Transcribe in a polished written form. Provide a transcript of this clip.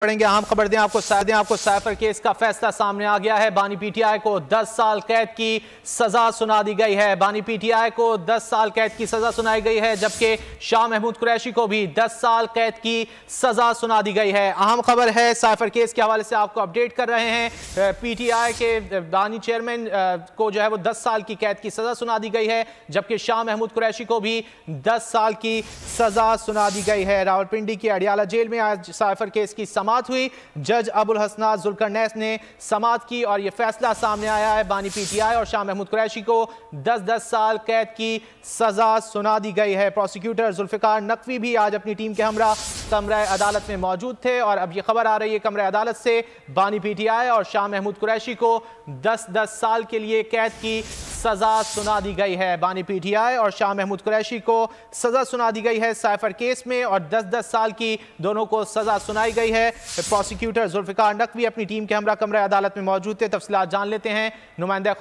पढ़ेंगे। अहम खबर दें आपको साइफर केस का फैसला सामने आ गया है। बानी पीटीआई को 10 साल कैद की सजा सुना दी गई है। बानी पीटीआई को 10 साल कैद की सजा सुनाई गई है, जबकि शाह महमूद कुरैशी को भी 10 साल कैद की सजा सुना दी गई है। अहम खबर है, साइफर केस के हवाले से आपको अपडेट कर रहे हैं। पीटीआई के बानी चेयरमैन को जो है वो 10 साल की कैद की सजा सुना दी गई है, जबकि शाह महमूद कुरैशी को भी 10 साल की सजा सुना दी गई है। रावलपिंडी की अडियाला जेल में आज साइफर केस की समाअत हुई। जज अबुल हसनात जुल्करनैस ने समाअत की और यह फैसला सामने आया है। बानी पीटीआई और शाह महमूद कुरैशी को 10-10 साल कैद की सजा सुना दी गई है। प्रोसिक्यूटर जुल्फिकार नकवी भी आज अपनी टीम के हमरा कमरा अदालत में मौजूद थे और अब यह खबर आ रही है कमरा अदालत से बानी पीटीआई और शाह महमूद कुरैशी को 10-10 साल के लिए कैद की सजा सुना दी गई है। बानी पीटीआई और शाह महमूद कुरैशी को सजा सुना दी गई है साइफर केस में और 10-10 साल की दोनों को सजा सुनाई गई है। प्रोसिक्यूटर जुल्फिकार नकवी अपनी टीम के हमरा कमरा अदालत में मौजूद थे। तफसीलात जान लेते हैं। नुमाइंदा